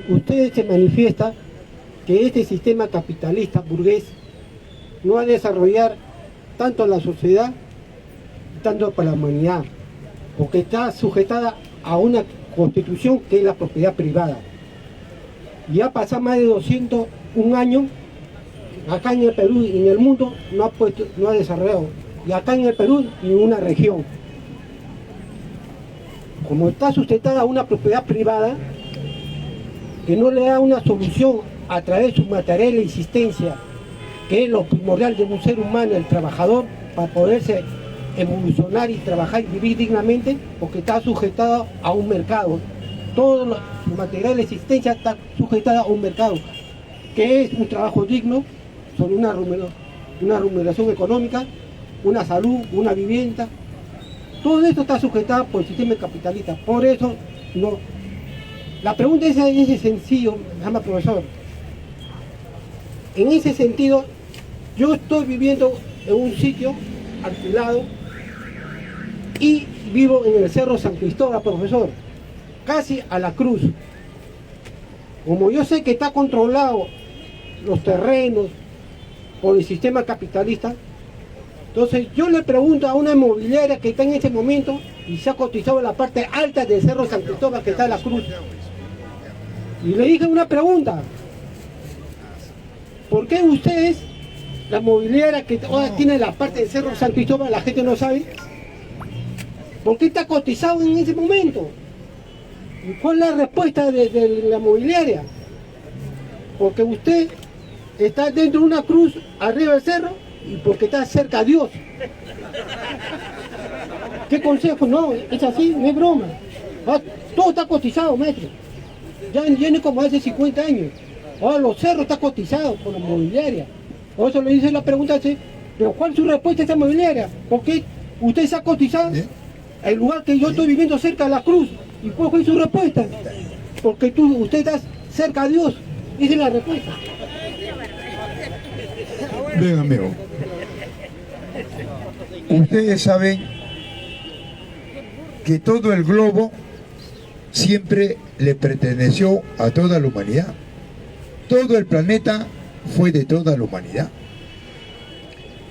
usted se manifiesta que este sistema capitalista burgués no va a desarrollar tanto la sociedad, tanto para la humanidad, porque está sujetada a una constitución que es la propiedad privada. Y ha pasado más de 201 años, acá en el Perú y en el mundo no ha desarrollado, y acá en el Perú ni una región. Como está sujetada a una propiedad privada, que no le da una solución a través de su material de existencia, que es lo primordial de un ser humano, el trabajador, para poderse evolucionar y trabajar y vivir dignamente, porque está sujetada a un mercado. Todo su material de existencia está sujetada a un mercado, que es un trabajo digno, sobre una remuneración económica, una salud, una vivienda. Todo esto está sujetado por el sistema capitalista. Por eso, no. La pregunta es sencillo, llama profesor. En ese sentido, yo estoy viviendo en un sitio alquilado y vivo en el Cerro San Cristóbal, profesor, casi a la cruz. Como yo sé que está controlado los terrenos por el sistema capitalista, entonces yo le pregunto a una inmobiliaria que está en ese momento y se ha cotizado en la parte alta del Cerro San Cristóbal, que está a la cruz, y le dije una pregunta: ¿por qué ustedes, la inmobiliaria que ahora tiene la parte del Cerro San Cristóbal, la gente no sabe? ¿Por qué está cotizado en ese momento? ¿Y cuál es la respuesta de la inmobiliaria? Porque usted está dentro de una cruz arriba del cerro y porque está cerca a Dios. ¿Qué consejo? No, es así, no es broma. Todo está cotizado, maestro. Ya viene como hace 50 años. Ahora los cerros están cotizados por la inmobiliaria. Por eso le dice la pregunta, pero ¿cuál es su respuesta a esa inmobiliaria? ¿Por qué usted se ha cotizado el lugar que yo estoy viviendo cerca de la cruz? ¿Y cuál fue su respuesta? Porque usted está cerca a Dios. Esa es la respuesta. Bien, amigo. Ustedes saben que todo el globo siempre le perteneció a toda la humanidad. Todo el planeta fue de toda la humanidad.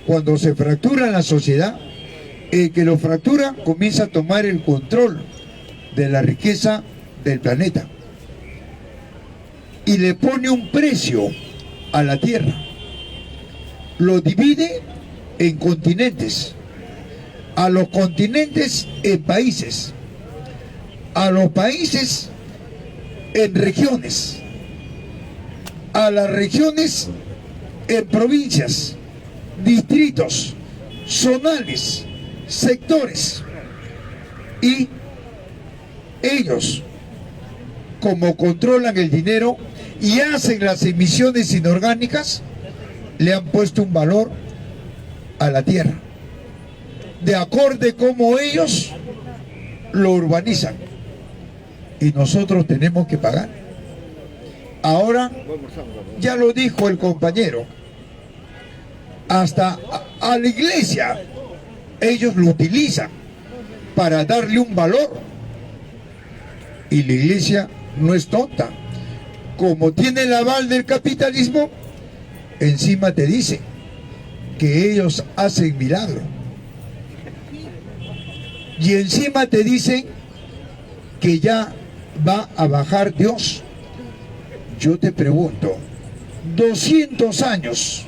Cuando se fractura la sociedad, el que lo fractura comienza a tomar el control de la riqueza del planeta y le pone un precio a la tierra. Lo divide en continentes, a los continentes en países, a los países en regiones, a las regiones en provincias, distritos, zonales, sectores. Y ellos, como controlan el dinero y hacen las emisiones inorgánicas, le han puesto un valor a la tierra, de acorde como ellos lo urbanizan, y nosotros tenemos que pagar. Ahora, ya lo dijo el compañero, hasta a la iglesia ellos lo utilizan para darle un valor, y la iglesia no es tonta. Como tiene el aval del capitalismo, encima te dice que ellos hacen milagro, y encima te dicen que ya va a bajar Dios. Yo te pregunto, 200 años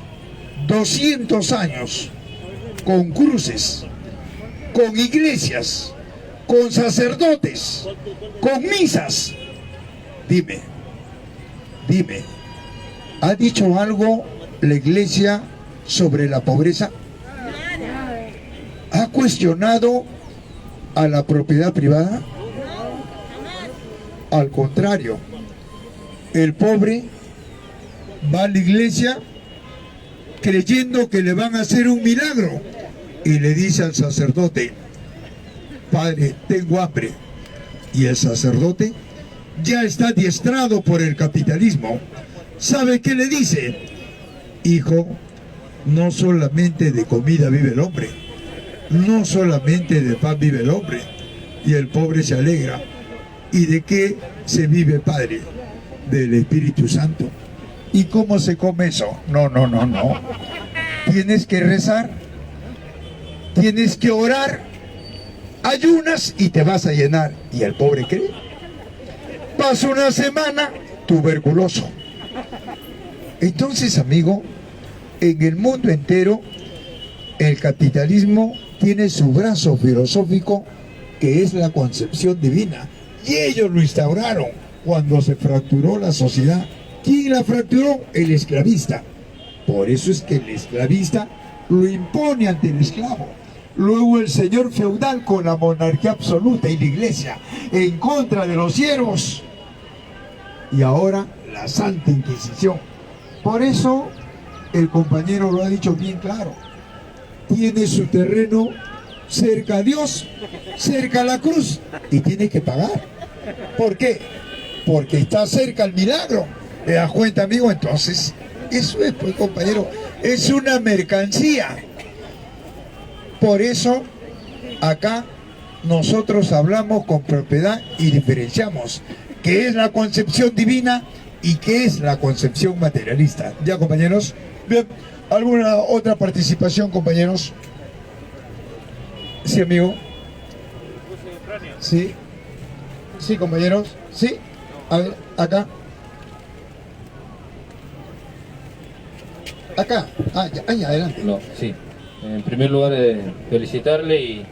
con cruces, con iglesias, con sacerdotes, con misas. Dime, ¿ha dicho algo la iglesia sobre la pobreza? ¿Ha cuestionado a la propiedad privada? Al contrario, el pobre va a la iglesia creyendo que le van a hacer un milagro y le dice al sacerdote: Padre, tengo hambre. Y el sacerdote ya está adiestrado por el capitalismo. ¿Sabe qué le dice? Hijo, no solamente de comida vive el hombre, no solamente de pan vive el hombre. Y el pobre se alegra. ¿Y de qué se vive, padre? del Espíritu Santo. ¿Y cómo se come eso? No, no, no, no. Tienes que rezar, tienes que orar, ayunas y te vas a llenar. Y el pobre cree. Pasa una semana tuberculoso. Entonces, amigo, en el mundo entero, el capitalismo tiene su brazo filosófico, que es la concepción divina. Y ellos lo instauraron cuando se fracturó la sociedad. ¿Quién la fracturó? El esclavista. Por eso es que el esclavista lo impone ante el esclavo. Luego el señor feudal con la monarquía absoluta y la iglesia en contra de los siervos. Y ahora la Santa Inquisición. Por eso el compañero lo ha dicho bien claro. Tiene su terreno cerca a Dios, cerca a la cruz, y tiene que pagar. ¿Por qué? Porque está cerca al milagro. ¿Te das cuenta, amigo? Entonces, eso es, pues, compañero, es una mercancía. Por eso, acá nosotros hablamos con propiedad y diferenciamos qué es la concepción divina y qué es la concepción materialista. ¿Ya, compañeros? Bien, ¿alguna otra participación, compañeros? Sí, amigo. Sí. Sí, compañeros. Sí. A ver, acá. Acá. Ya, adelante. No, sí. En primer lugar, felicitarle y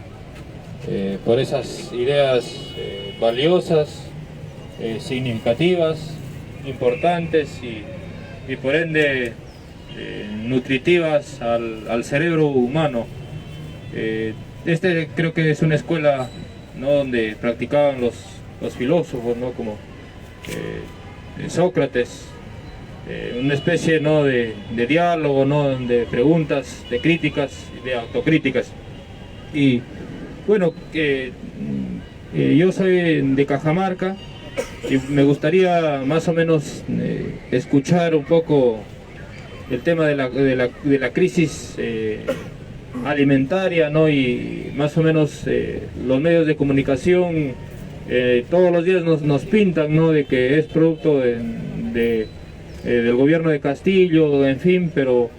por esas ideas valiosas, significativas, importantes y por ende nutritivas al cerebro humano. Creo que es una escuela, ¿no?, donde practicaban los filósofos, ¿no?, como Sócrates, una especie, ¿no?, de diálogo, ¿no?, de preguntas, de críticas, de autocríticas. Y bueno, yo soy de Cajamarca y me gustaría más o menos escuchar un poco el tema de la crisis alimentaria, ¿no?, y más o menos los medios de comunicación todos los días nos pintan, ¿no?, de que es producto del gobierno de Castillo, en fin, pero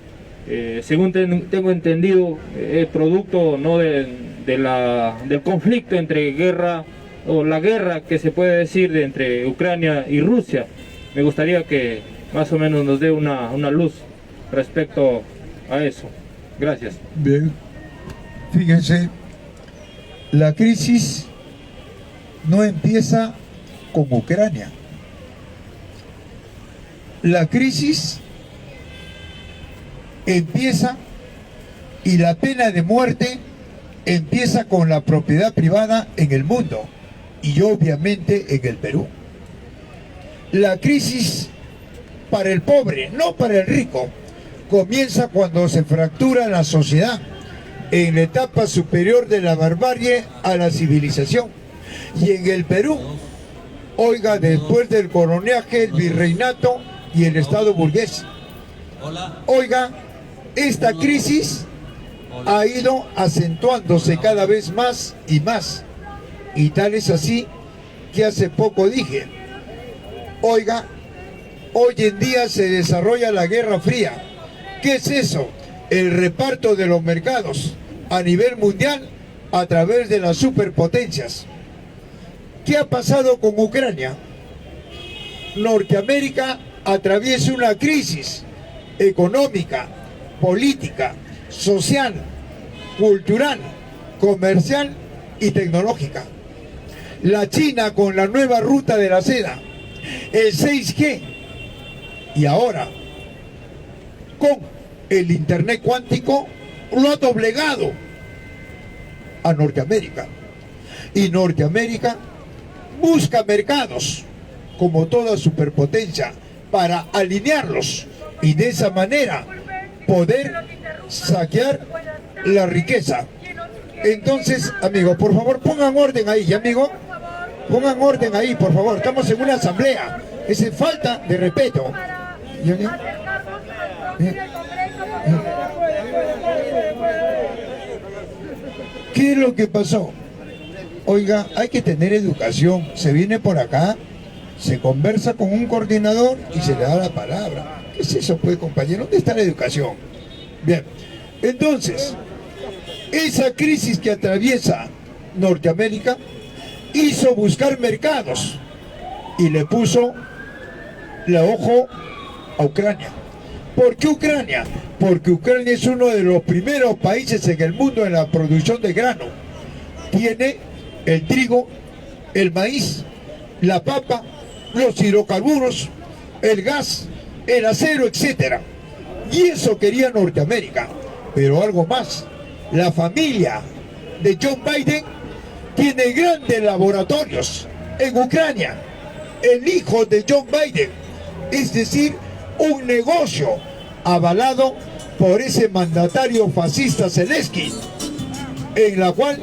según tengo entendido, es producto, ¿no?, del conflicto entre guerra, o la guerra que se puede decir entre Ucrania y Rusia. Me gustaría que más o menos nos dé una luz respecto a eso. Gracias. Bien, fíjense, la crisis no empieza con Ucrania. La crisis empieza y la pena de muerte empieza con la propiedad privada en el mundo y obviamente en el Perú. La crisis para el pobre, no para el rico, comienza cuando se fractura la sociedad en la etapa superior de la barbarie a la civilización. Y en el Perú, oiga, después del coloniaje, el virreinato y el Estado burgués. Oiga, esta crisis ha ido acentuándose cada vez más y más. Y tal es así que hace poco dije, oiga, hoy en día se desarrolla la Guerra Fría. ¿Qué es eso? El reparto de los mercados a nivel mundial a través de las superpotencias. ¿Qué ha pasado con Ucrania? Norteamérica atraviesa una crisis económica, política, social, cultural, comercial y tecnológica. La China con la nueva ruta de la seda, el 6G y ahora con el Internet cuántico lo ha doblegado a Norteamérica. Y Norteamérica busca mercados como toda superpotencia para alinearlos y de esa manera poder saquear la riqueza. Entonces, amigo, por favor, pongan orden ahí, amigo. Pongan orden ahí, por favor. Estamos en una asamblea. Es falta de respeto. ¿Qué es lo que pasó? Oiga, hay que tener educación. Se viene por acá, se conversa con un coordinador y se le da la palabra. ¿Qué es eso, pues, compañero? ¿Dónde está la educación? Bien, entonces, esa crisis que atraviesa Norteamérica hizo buscar mercados y le puso el ojo a Ucrania. ¿Por qué Ucrania? Porque Ucrania es uno de los primeros países en el mundo en la producción de grano. Tiene el trigo, el maíz, la papa, los hidrocarburos, el gas, el acero, etc. Y eso quería Norteamérica. Pero algo más, la familia de John Biden tiene grandes laboratorios en Ucrania. El hijo de John Biden, es decir, un negocio avalado por ese mandatario fascista Zelensky, en la cual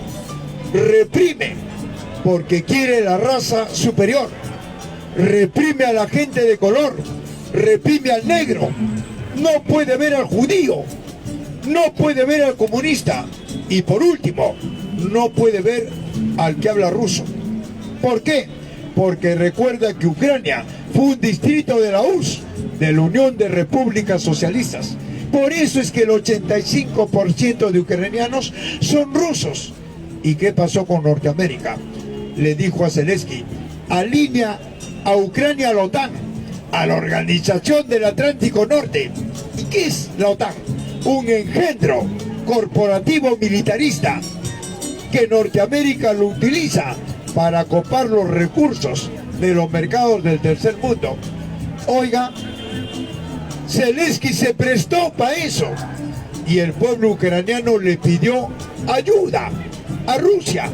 reprime porque quiere la raza superior, reprime a la gente de color, reprime al negro, no puede ver al judío, no puede ver al comunista y por último, no puede ver al que habla ruso. ¿Por qué? Porque recuerda que Ucrania fue un distrito de la URSS, de la Unión de Repúblicas Socialistas. Por eso es que el 85% de ucranianos son rusos. ¿Y qué pasó con Norteamérica? Le dijo a Zelensky, alinea a Ucrania a la OTAN, a la Organización del Atlántico Norte. ¿Y qué es la OTAN? Un engendro corporativo militarista que Norteamérica lo utiliza para copar los recursos de los mercados del tercer mundo. Oiga, Zelensky se prestó para eso y el pueblo ucraniano le pidió ayuda a Rusia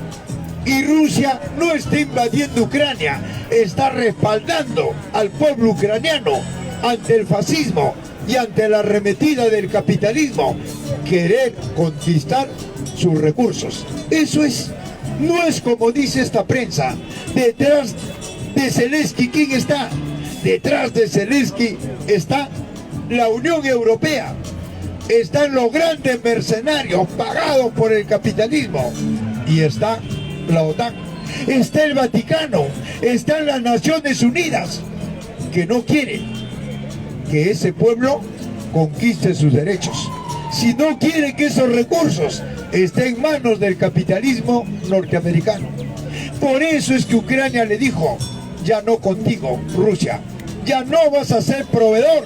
y Rusia no está invadiendo Ucrania, está respaldando al pueblo ucraniano ante el fascismo y ante la arremetida del capitalismo, querer conquistar sus recursos. Eso es, no es como dice esta prensa. Detrás de Zelensky, ¿quién está? Detrás de Zelensky está la Unión Europea, están los grandes mercenarios pagados por el capitalismo y está la OTAN, está el Vaticano, están las Naciones Unidas que no quieren que ese pueblo conquiste sus derechos. Si no quiere que esos recursos estén en manos del capitalismo norteamericano. Por eso es que Ucrania le dijo, ya no contigo, Rusia, ya no vas a ser proveedor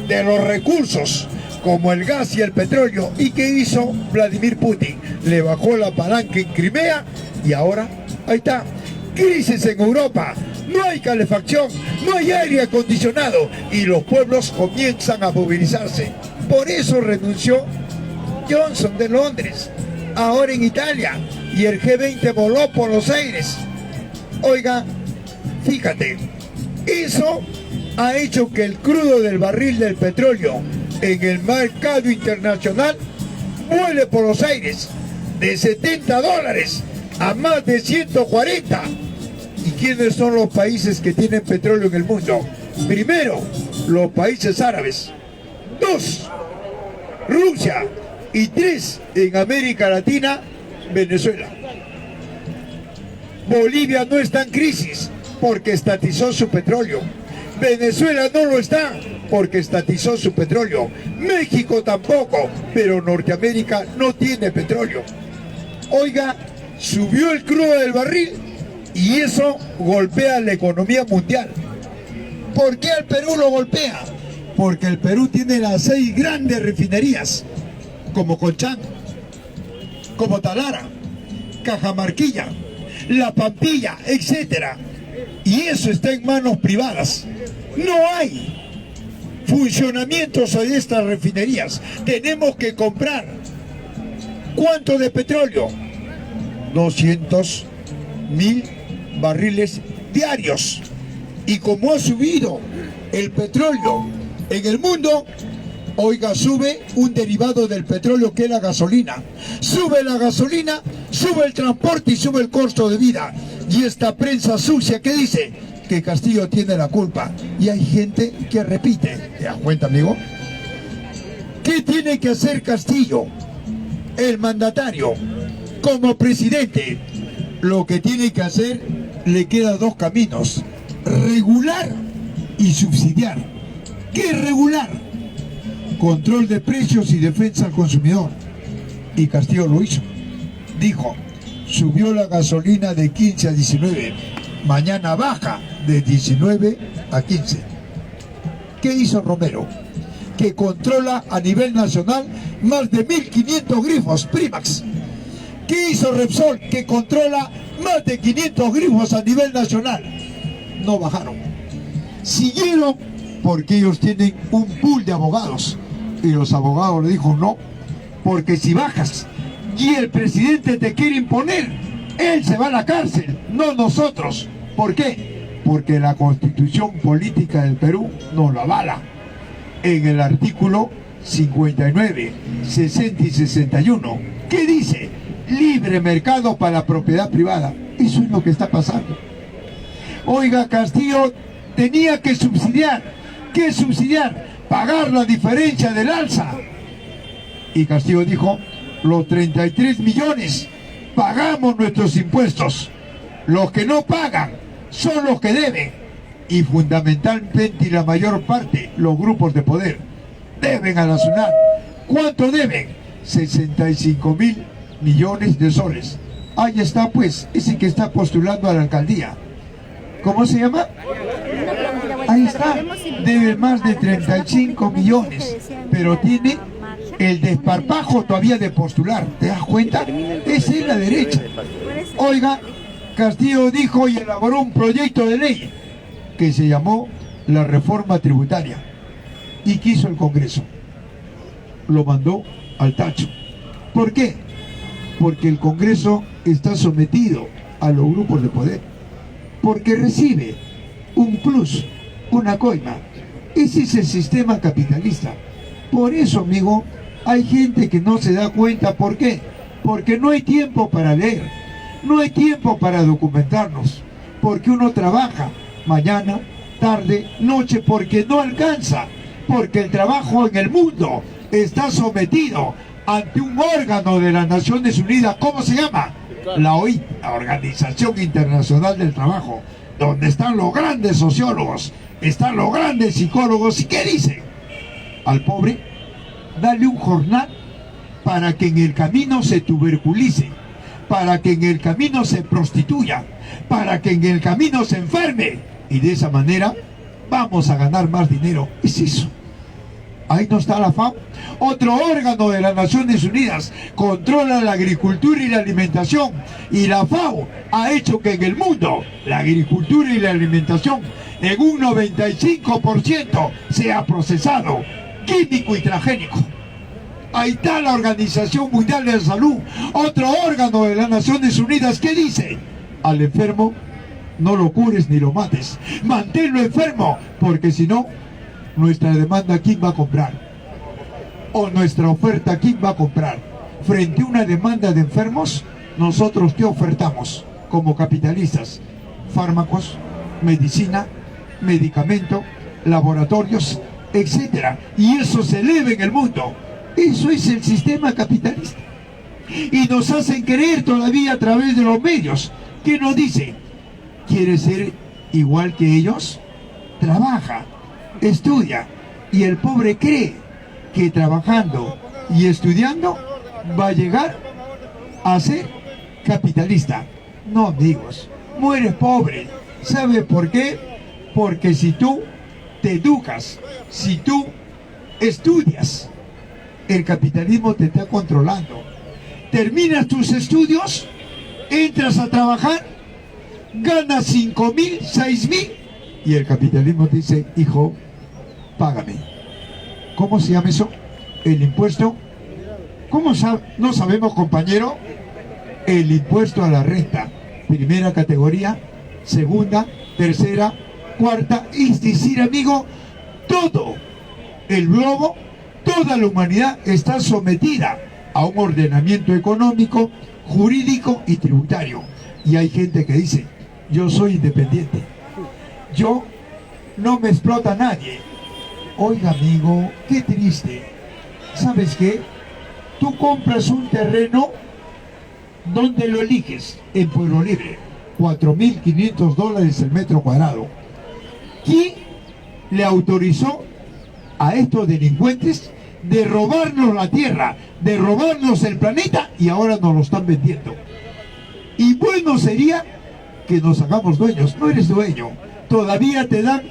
de los recursos como el gas y el petróleo. ¿Y qué hizo Vladimir Putin? Le bajó la palanca en Crimea y ahora, ahí está, crisis en Europa, no hay calefacción, no hay aire acondicionado y los pueblos comienzan a movilizarse. Por eso renunció Johnson de Londres, ahora en Italia, y el G20 voló por los aires. Oiga, fíjate, eso ha hecho que el crudo del barril del petróleo en el mercado internacional vuele por los aires de $70 a más de 140. ¿Y quiénes son los países que tienen petróleo en el mundo? Primero, los países árabes. 2, Rusia. Y 3, en América Latina, Venezuela. Bolivia no está en crisis porque estatizó su petróleo. Venezuela no lo está porque estatizó su petróleo. México tampoco, pero Norteamérica no tiene petróleo. Oiga, subió el crudo del barril y eso golpea la economía mundial. ¿Por qué al Perú lo golpea? Porque el Perú tiene las 6 grandes refinerías, como Colchán, como Talara, Cajamarquilla, La Pampilla, etc. Y eso está en manos privadas. No hay funcionamientos de estas refinerías. Tenemos que comprar. ¿Cuánto de petróleo? 200.000 barriles diarios. Y como ha subido el petróleo en el mundo, oiga, sube un derivado del petróleo que es la gasolina. Sube la gasolina, sube el transporte y sube el costo de vida. Y esta prensa sucia que dice que Castillo tiene la culpa. Y hay gente que repite. ¿Te das cuenta, amigo? ¿Qué tiene que hacer Castillo, el mandatario, como presidente? Lo que tiene que hacer, le quedan 2 caminos. regular y subsidiar. ¿Qué es regular? Control de precios y defensa al consumidor. Y Castillo lo hizo. Dijo, subió la gasolina de 15 a 19, mañana baja de 19 a 15. ¿Qué hizo Romero? Que controla a nivel nacional más de 1.500 grifos Primax. ¿Qué hizo Repsol? Que controla más de 500 grifos a nivel nacional. No bajaron. Siguieron porque ellos tienen un pool de abogados. Y los abogados le dijo no, porque si bajas y el presidente te quiere imponer, él se va a la cárcel, no nosotros. ¿Por qué? Porque la Constitución Política del Perú nos lo avala. En el artículo 59, 60 y 61, ¿qué dice? Libre mercado para la propiedad privada. Eso es lo que está pasando. Oiga, Castillo tenía que subsidiar. ¿Qué subsidiar? Pagar la diferencia del alza. Y Castillo dijo, los 33 millones pagamos nuestros impuestos. Los que no pagan son los que deben. Y fundamentalmente, y la mayor parte, los grupos de poder deben a la SUNAT. ¿Cuánto deben? 65.000 millones de soles. Ahí está pues, ese que está postulando a la alcaldía. ¿Cómo se llama? Ahí está, debe más de 35 millones, pero tiene el desparpajo todavía de postular. ¿Te das cuenta? Esa es la derecha. Oiga, Castillo dijo y elaboró un proyecto de ley que se llamó la reforma tributaria. ¿Y qué hizo el Congreso? Lo mandó al tacho. ¿Por qué? Porque el Congreso está sometido a los grupos de poder. Porque recibe un plus, una coima. Ese es el sistema capitalista. Por eso, amigo, hay gente que no se da cuenta. ¿Por qué? Porque no hay tiempo para leer, no hay tiempo para documentarnos, porque uno trabaja mañana, tarde, noche, porque no alcanza, porque el trabajo en el mundo está sometido ante un órgano de las Naciones Unidas. ¿Cómo se llama? La OIT, la Organización Internacional del Trabajo, donde están los grandes sociólogos, están los grandes psicólogos. ¿Y qué dicen? Al pobre, dale un jornal para que en el camino se tuberculice, para que en el camino se prostituya, para que en el camino se enferme, y de esa manera vamos a ganar más dinero. Es eso. Ahí no está la FAO. Otro órgano de las Naciones Unidas controla la agricultura y la alimentación, y la FAO ha hecho que en el mundo la agricultura y la alimentación en un 95% sea procesado, químico y transgénico. Ahí está la Organización Mundial de la Salud, otro órgano de las Naciones Unidas, que dice: al enfermo no lo cures ni lo mates, manténlo enfermo, porque si no, nuestra demanda, ¿quién va a comprar? O nuestra oferta, ¿quién va a comprar? Frente a una demanda de enfermos, nosotros ¿qué ofertamos como capitalistas? Fármacos, medicina, medicamento, laboratorios, etcétera. Y eso se eleva en el mundo. Eso es el sistema capitalista. Y nos hacen creer todavía a través de los medios. ¿Qué nos dicen? ¿Quieres ser igual que ellos? Trabaja, estudia, y el pobre cree que trabajando y estudiando va a llegar a ser capitalista. No, amigos, mueres pobre. ¿Sabe por qué? Porque si tú te educas, si tú estudias, el capitalismo te está controlando. Terminas tus estudios, entras a trabajar, ganas 5.000, 6.000, y el capitalismo te dice: hijo, págame. ¿Cómo se llama eso? El impuesto. ¿Cómo no sabemos, compañero? El impuesto a la renta. Primera categoría, segunda, tercera, cuarta. Es decir, amigo, todo el globo, toda la humanidad está sometida a un ordenamiento económico, jurídico y tributario. Y hay gente que dice: yo soy independiente, yo no me explota a nadie. Oiga, amigo, qué triste. ¿Sabes qué? Tú compras un terreno, ¿dónde lo eliges? En Pueblo Libre, $4.500 el metro cuadrado. ¿quién le autorizó a estos delincuentes de robarnos la tierra, de robarnos el planeta, y ahora nos lo están vendiendo? Y bueno sería que nos hagamos dueños. No eres dueño, todavía te dan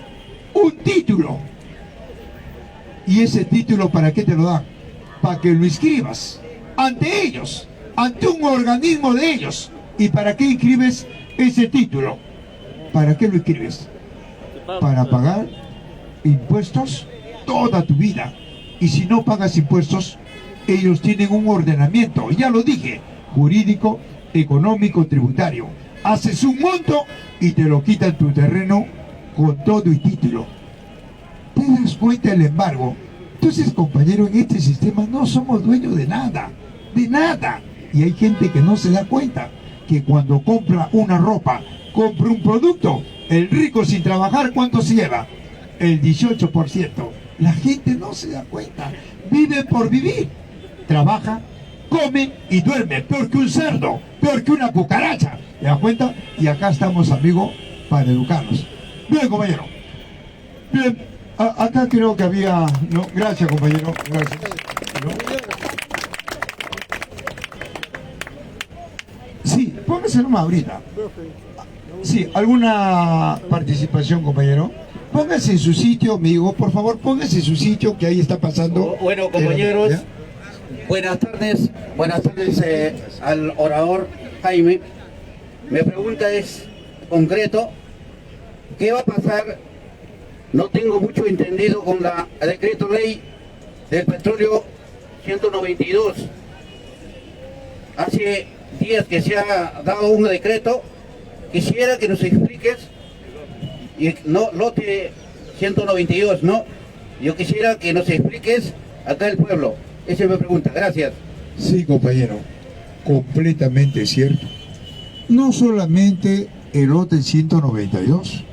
un título. ¿Y ese título para qué te lo dan? Para que lo inscribas ante ellos, ante un organismo de ellos. ¿Y para qué inscribes ese título? ¿Para qué lo inscribes? Para pagar impuestos toda tu vida. Y si no pagas impuestos, ellos tienen un ordenamiento, ya lo dije, jurídico, económico, tributario. Haces un monto y te lo quitan tu terreno con todo y título. ¿Te das cuenta del embargo? Entonces, compañero, en este sistema no somos dueños de nada, de nada. Y hay gente que no se da cuenta que cuando compra una ropa, compra un producto, el rico sin trabajar, ¿cuánto se lleva? El 18%. La gente no se da cuenta, vive por vivir. Trabaja, come y duerme, peor que un cerdo, peor que una cucaracha. ¿Te das cuenta? Y acá estamos, amigos, para educarnos. Bien, compañero. Bien, acá creo que había... No, gracias, compañero. Gracias. ¿No? Sí, póngase nomás ahorita. Sí, ¿alguna participación, compañero? Póngase en su sitio, amigo, por favor, póngase en su sitio, que ahí está pasando. Bueno, compañeros, buenas tardes al orador Jaime. Mi pregunta es concreto, ¿qué va a pasar? No tengo mucho entendido con la decreto ley del petróleo 192. Hace días que se ha dado un decreto, quisiera que nos expliques, y no lote 192, ¿no? Yo quisiera que nos expliques acá el pueblo. Esa es mi pregunta, gracias. Sí, compañero, completamente cierto. No solamente el lote 192,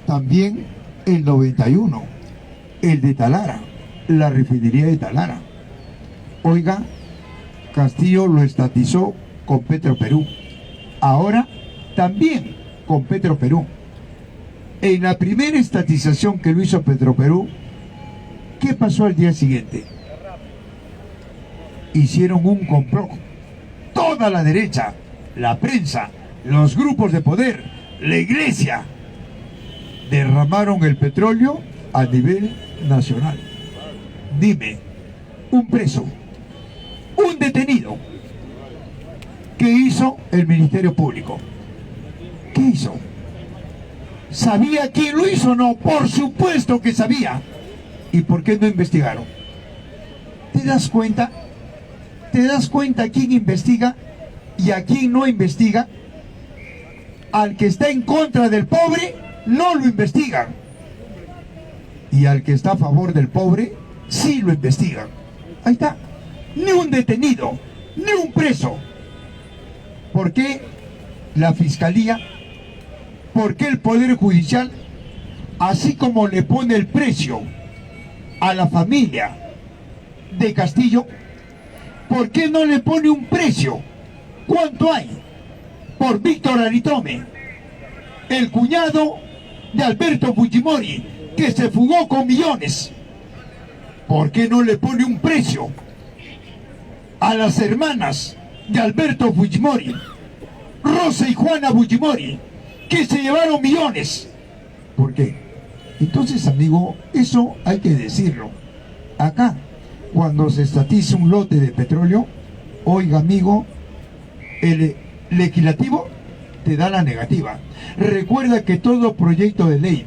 también el 91, el de Talara, la refinería de Talara. Oiga, Castillo lo estatizó con Petroperú, ahora también con Petroperú. En la primera estatización que lo hizo Petroperú, ¿qué pasó al día siguiente? Hicieron un complot. Toda la derecha, la prensa, los grupos de poder, la iglesia, derramaron el petróleo a nivel nacional. Dime, un preso, un detenido, ¿qué hizo el Ministerio Público? ¿Qué hizo? ¿Sabía quién lo hizo o no? Por supuesto que sabía. ¿Y por qué no investigaron? ¿Te das cuenta? ¿Te das cuenta quién investiga y a quién no investiga? Al que está en contra del pobre, no lo investigan. Y al que está a favor del pobre, sí lo investigan. Ahí está. Ni un detenido, ni un preso. ¿Por qué la Fiscalía? ¿Por qué el Poder Judicial, así como le pone el precio a la familia de Castillo, por qué no le pone un precio? ¿Cuánto hay por Víctor Aritome, el cuñado de Alberto Fujimori, que se fugó con millones? ¿Por qué no le pone un precio a las hermanas de Alberto Fujimori, Rosa y Juana Fujimori, que se llevaron millones? ¿Por qué? Entonces, amigo, eso hay que decirlo. Acá, cuando se estatiza un lote de petróleo, oiga, amigo, el legislativo te da la negativa. Recuerda que todo proyecto de ley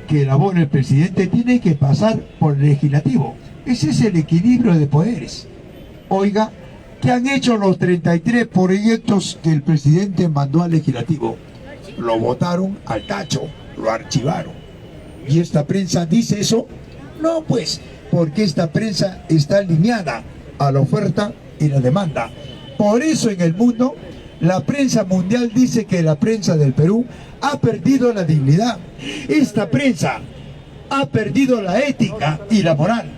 que elabora el presidente tiene que pasar por el legislativo. Ese es el equilibrio de poderes. Oiga, ¿qué han hecho los 33 proyectos que el presidente mandó al legislativo? Lo botaron al tacho, lo archivaron. ¿Y esta prensa dice eso? No, pues, porque esta prensa está alineada a la oferta y la demanda. Por eso en el mundo, la prensa mundial dice que la prensa del Perú ha perdido la dignidad. Esta prensa ha perdido la ética y la moral,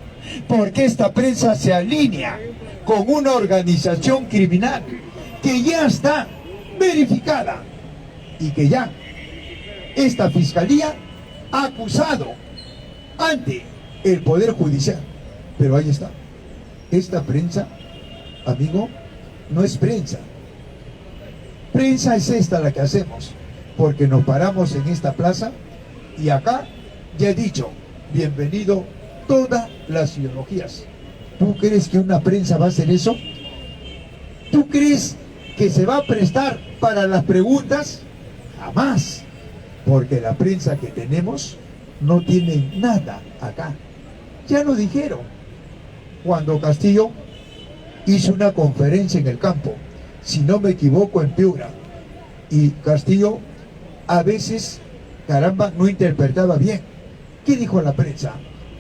porque esta prensa se alinea con una organización criminal que ya está verificada y que ya esta fiscalía acusado ante el Poder Judicial. Pero ahí está. Esta prensa, amigo, no es prensa. Prensa es esta la que hacemos, porque nos paramos en esta plaza y acá, ya he dicho, bienvenido todas las ideologías. ¿Tú crees que una prensa va a hacer eso? ¿Tú crees que se va a prestar para las preguntas? Jamás, porque la prensa que tenemos no tiene nada acá. Ya lo dijeron cuando Castillo hizo una conferencia en el campo, si no me equivoco en Piura, y Castillo a veces, caramba, no interpretaba bien. ¿Qué dijo la prensa?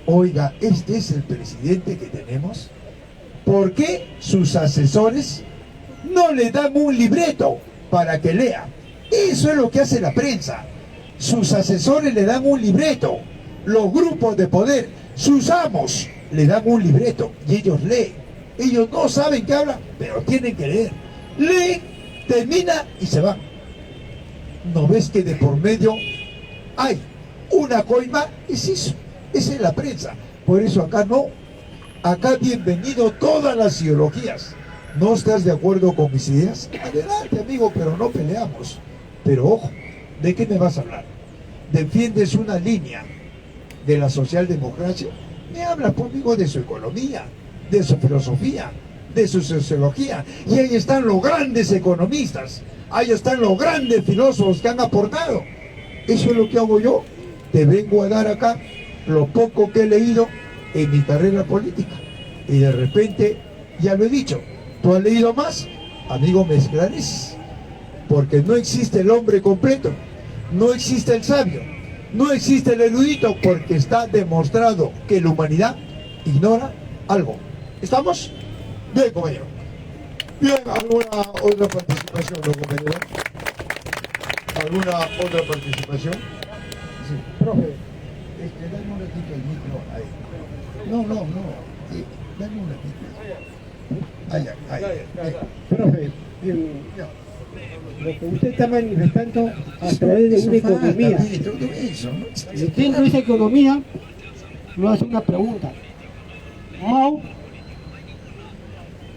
Oiga, este es el presidente que tenemos. ¿Por qué sus asesores no le dan un libreto para que lea? Eso es lo que hace la prensa. Sus asesores le dan un libreto. Los grupos de poder, sus amos, le dan un libreto y ellos leen. Ellos no saben qué hablan, pero tienen que leer. Leen, termina y se van. ¿No ves que de por medio hay una coima? Es eso, esa es la prensa. Por eso acá no. Acá bienvenido todas las ideologías. ¿No estás de acuerdo con mis ideas? Adelante, amigo, pero no peleamos. Pero ojo, ¿de qué me vas a hablar? ¿Defiendes una línea de la socialdemocracia? Me hablas conmigo de su economía, de su filosofía, de su sociología. Y ahí están los grandes economistas, ahí están los grandes filósofos que han aportado. Eso es lo que hago yo. Te vengo a dar acá lo poco que he leído en mi carrera política. Y de repente, ya lo he dicho, ¿tú has leído más? Amigo, me esclareces. Porque no existe el hombre completo, no existe el sabio, no existe el erudito, porque está demostrado que la humanidad ignora algo. ¿Estamos? Bien, compañero. Bien, ¿alguna otra participación, no, compañero? ¿Alguna otra participación? Sí, profe, dame un ratito el micro ahí. No, sí, dame un ratito. Ahí. Profe, lo que usted está manifestando a través de una economía. Dentro de esa economía, nos hace una pregunta. Mao,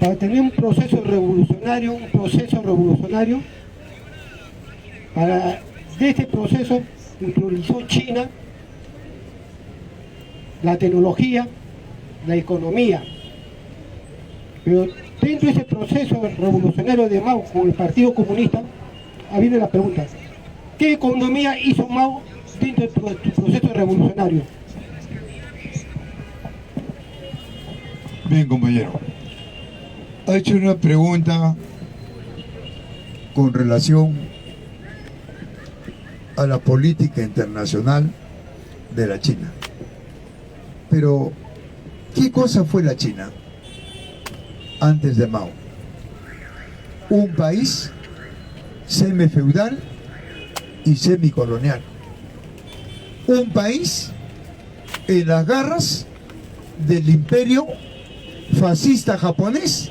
para tener un proceso revolucionario, de este proceso utilizó China, la tecnología, la economía. Pero dentro de ese proceso revolucionario de Mao con el Partido Comunista, viene la pregunta: ¿qué economía hizo Mao dentro de tu proceso revolucionario? Bien, compañero. Ha hecho una pregunta con relación a la política internacional de la China. Pero, ¿qué cosa fue la China antes de Mao? Un país semifeudal y semicolonial. Un país en las garras del imperio fascista japonés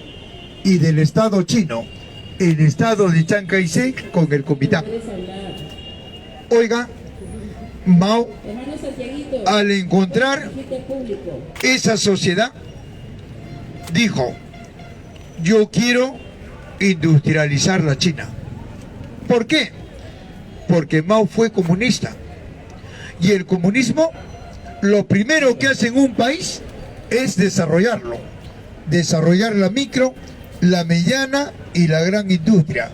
y del Estado chino, el Estado de Chiang Kai-shek con el Kuomintang. Oiga, Mao, al encontrar esa sociedad, dijo: yo quiero industrializar la China. ¿Por qué? Porque Mao fue comunista. Y el comunismo, lo primero que hace en un país es desarrollarlo. Desarrollar la micro, la mediana y la gran industria.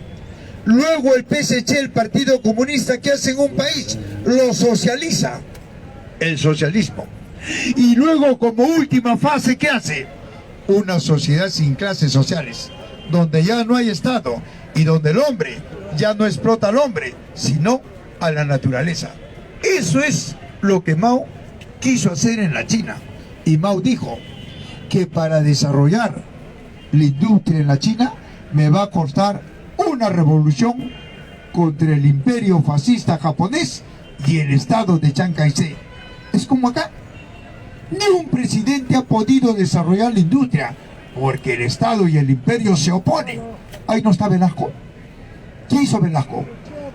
Luego el PSC, el Partido Comunista, ¿qué hace en un país? Lo socializa. El socialismo. Y luego, como última fase, ¿qué hace? Una sociedad sin clases sociales, donde ya no hay Estado y donde el hombre ya no explota al hombre, sino a la naturaleza. Eso es lo que Mao quiso hacer en la China. Y Mao dijo que para desarrollar la industria en la China me va a costar una revolución contra el imperio fascista japonés y el Estado de Chiang Kai-shek. Es como acá. Ni un presidente ha podido desarrollar la industria porque el Estado y el imperio se oponen. Ahí no está Velasco. ¿Qué hizo Velasco?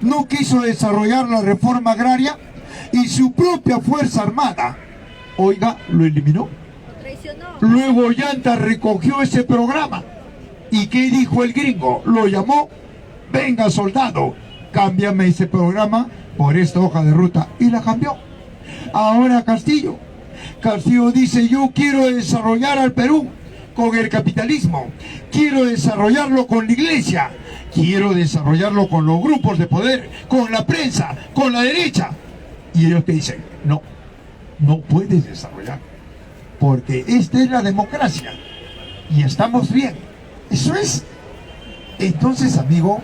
No quiso desarrollar la reforma agraria y su propia Fuerza Armada, oiga, lo eliminó. Traicionó. Luego Ollanta recogió ese programa. ¿Y qué dijo el gringo? Lo llamó, venga soldado, cámbiame ese programa por esta hoja de ruta. Y la cambió. Ahora Castillo dice, yo quiero desarrollar al Perú con el capitalismo, quiero desarrollarlo con la iglesia, quiero desarrollarlo con los grupos de poder, con la prensa, con la derecha. Y ellos te dicen, no, no puedes desarrollar, porque esta es la democracia y estamos bien. Eso es. Entonces, amigo,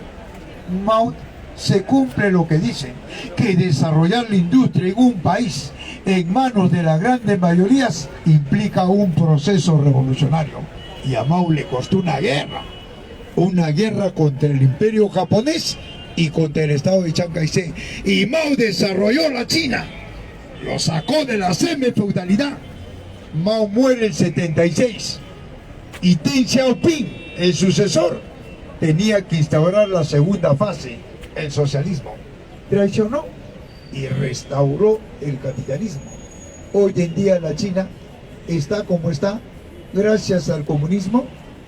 Mao se cumple lo que dicen, que desarrollar la industria en un país en manos de las grandes mayorías implica un proceso revolucionario. Y a Mao le costó una guerra contra el imperio japonés y contra el estado de Chiang Kai-shek. Y Mao desarrolló la China, lo sacó de la semi-feudalidad. Mao muere en 76 y Deng Xiaoping, el sucesor, tenía que instaurar la segunda fase, el socialismo. Traicionó y restauró el capitalismo. Hoy en día la China está como está gracias al comunismo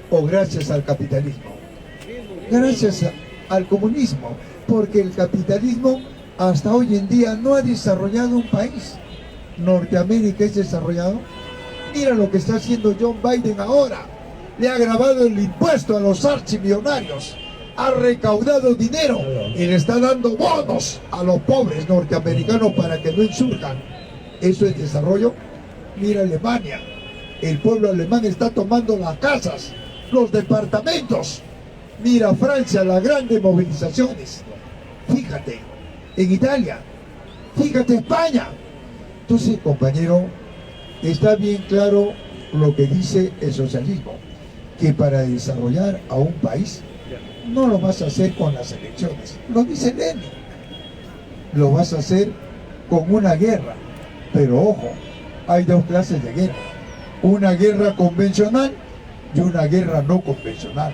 o gracias al capitalismo. Gracias al comunismo, porque el capitalismo hasta hoy en día no ha desarrollado un país. Norteamérica es desarrollado. Mira lo que está haciendo John Biden ahora. Le ha grabado el impuesto a los archimillonarios, ha recaudado dinero y le está dando bonos a los pobres norteamericanos para que no insurjan. ¿Eso es desarrollo? Mira Alemania, el pueblo alemán está tomando las casas, los departamentos. Mira Francia, las grandes movilizaciones. Fíjate, en Italia, fíjate España. Entonces, compañero, está bien claro lo que dice el socialismo, que para desarrollar a un país no lo vas a hacer con las elecciones, lo dice Lenin, lo vas a hacer con una guerra. Pero ojo, hay dos clases de guerra, una guerra convencional y una guerra no convencional.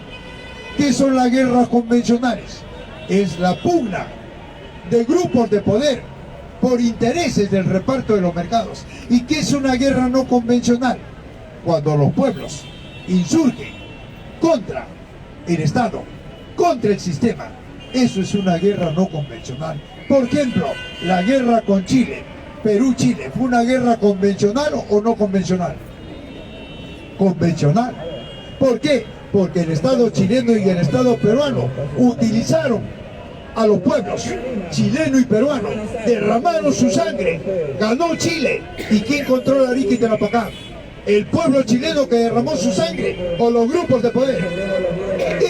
¿Qué son las guerras convencionales? Es la pugna de grupos de poder por intereses del reparto de los mercados. ¿Y qué es una guerra no convencional? Cuando los pueblos insurgen contra el Estado, contra el sistema. Eso es una guerra no convencional. Por ejemplo, la guerra con Chile, Perú-Chile, ¿fue una guerra convencional o no convencional? Convencional. ¿Por qué? Porque el Estado chileno y el Estado peruano utilizaron a los pueblos chileno y peruano, derramaron su sangre, ganó Chile. ¿Y quién controla Arica y Tarapacá? ¿El pueblo chileno que derramó su sangre o los grupos de poder?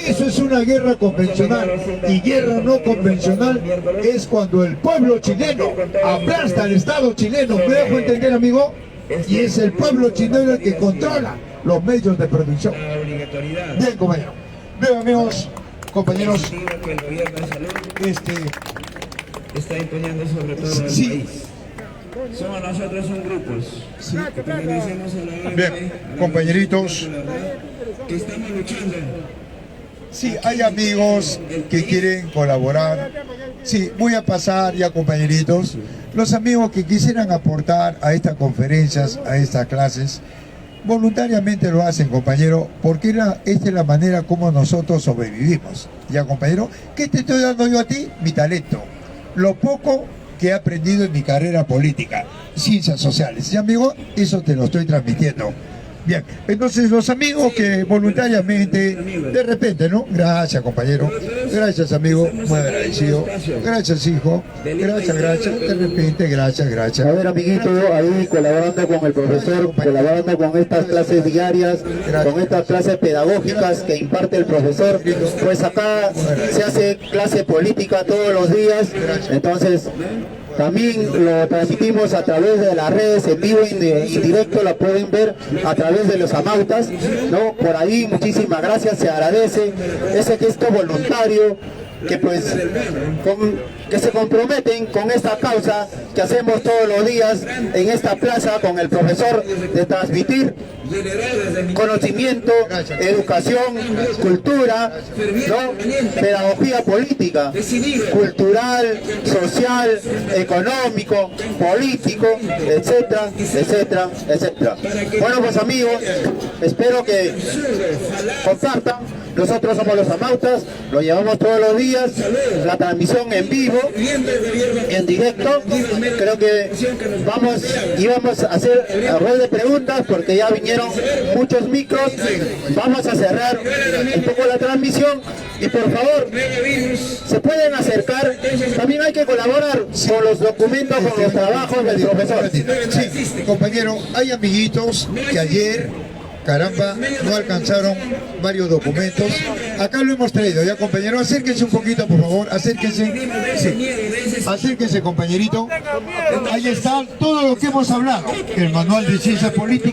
Eso es una guerra convencional. Y guerra no convencional es cuando el pueblo chileno aplasta al Estado chileno. ¿Me dejo entender, amigo? Y es el pueblo chileno el que controla los medios de producción. Bien, compañero. Bien, amigos, compañeros. Que el gobierno de salud está imponiendo sobre todo el país. Somos nosotros un grupos que pertenecemos a la OMB, Bien, compañeritos. que estamos luchando. Sí, hay amigos que quieren colaborar. Sí, voy a pasar ya, compañeritos. Los amigos que quisieran aportar a estas conferencias, a estas clases, voluntariamente lo hacen, compañero, porque esta es la manera como nosotros sobrevivimos. Ya, compañero, ¿qué te estoy dando yo a ti? Mi talento, lo poco que he aprendido en mi carrera política, ciencias sociales. Ya, amigo, eso te lo estoy transmitiendo. Bien, entonces los amigos que voluntariamente, de repente, ¿no? Gracias, compañero. Gracias, amigo. Muy agradecido. Gracias, hijo. Gracias. De repente, gracias. A ver, amiguito, ahí colaborando con el profesor, colaborando con estas clases diarias, con estas clases pedagógicas que imparte el profesor. Pues acá se hace clase política todos los días, entonces también lo transmitimos a través de las redes en vivo y en directo, la pueden ver a través de los amautas, ¿no? Por ahí, muchísimas gracias, se agradece ese gesto voluntario que se comprometen con esta causa que hacemos todos los días en esta plaza con el profesor, de transmitir conocimiento, educación, cultura, ¿no? Pedagogía política, cultural, social, económico, político, etcétera, etcétera, etcétera. Bueno, pues amigos, espero que compartan. Nosotros somos los Amautas, lo llevamos todos los días, la transmisión en vivo, en directo. Creo que íbamos a hacer rueda de preguntas porque ya vinieron muchos micros. Vamos a cerrar un poco la transmisión y por favor, se pueden acercar. También hay que colaborar con los documentos, con los trabajos del profesor. Sí, compañero, hay amiguitos que ayer, caramba, no alcanzaron varios documentos. Acá lo hemos traído, ya compañero, acérquense un poquito por favor, acérquense. Sí. Acérquense compañerito. Ahí está todo lo que hemos hablado. El manual de ciencia política.